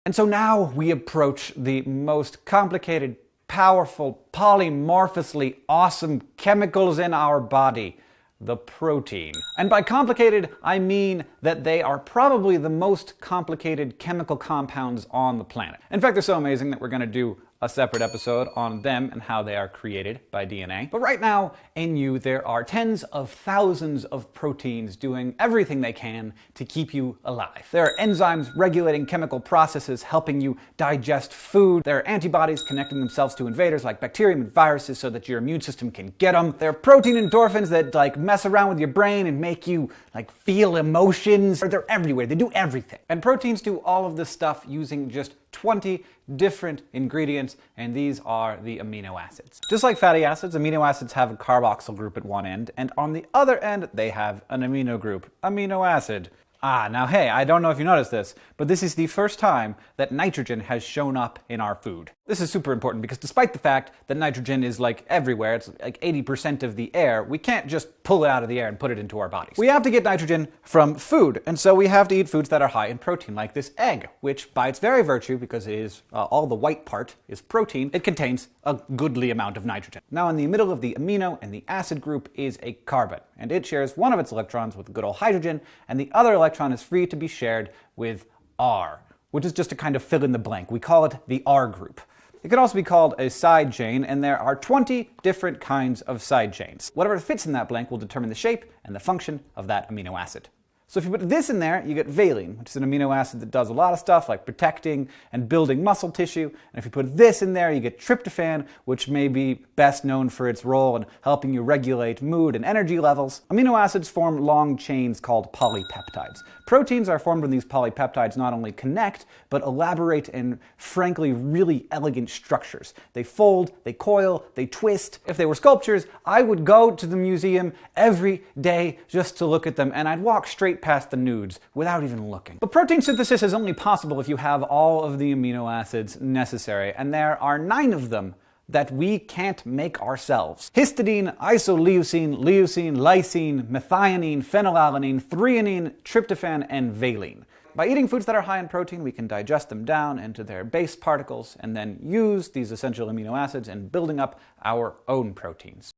And so now we approach the most complicated, powerful, polymorphously awesome chemicals in our body, the protein. And by complicated, I mean that they are probably the most complicated chemical compounds on the planet. In fact, they're so amazing that we're going to do a separate episode on them and how they are created by DNA. But right now, in you, there are tens of thousands of proteins doing everything they can to keep you alive. There are enzymes regulating chemical processes, helping you digest food. There are antibodies connecting themselves to invaders like bacterium and viruses so that your immune system can get them. There are protein endorphins that mess around with your brain and make you feel emotions. They're everywhere. They do everything. And proteins do all of this stuff using just 20 different ingredients, and these are the amino acids. Just like fatty acids, amino acids have a carboxyl group at one end, and on the other end, they have an amino group, amino acid. Now hey, I don't know if you noticed this, but this is the first time that nitrogen has shown up in our food. This is super important because despite the fact that nitrogen is everywhere, it's 80% of the air, we can't just pull it out of the air and put it into our bodies. We have to get nitrogen from food, and so we have to eat foods that are high in protein, like this egg, which by its very virtue, because it is all the white part is protein, it contains a goodly amount of nitrogen. Now in the middle of the amino and the acid group is a carbon, and it shares one of its electrons with good old hydrogen, and the other electron is free to be shared with R, which is just a kind of fill in the blank. We call it the R group. It could also be called a side chain, and there are 20 different kinds of side chains. Whatever fits in that blank will determine the shape and the function of that amino acid. So if you put this in there, you get valine, which is an amino acid that does a lot of stuff like protecting and building muscle tissue. And if you put this in there, you get tryptophan, which may be best known for its role in helping you regulate mood and energy levels. Amino acids form long chains called polypeptides. Proteins are formed when these polypeptides not only connect, but elaborate in, frankly, really elegant structures. They fold, they coil, they twist. If they were sculptures, I would go to the museum every day just to look at them, and I'd walk straight past the nudes without even looking. But protein synthesis is only possible if you have all of the amino acids necessary, and there are 9 of them that we can't make ourselves. Histidine, isoleucine, leucine, lysine, methionine, phenylalanine, threonine, tryptophan, and valine. By eating foods that are high in protein, we can digest them down into their base particles and then use these essential amino acids in building up our own proteins.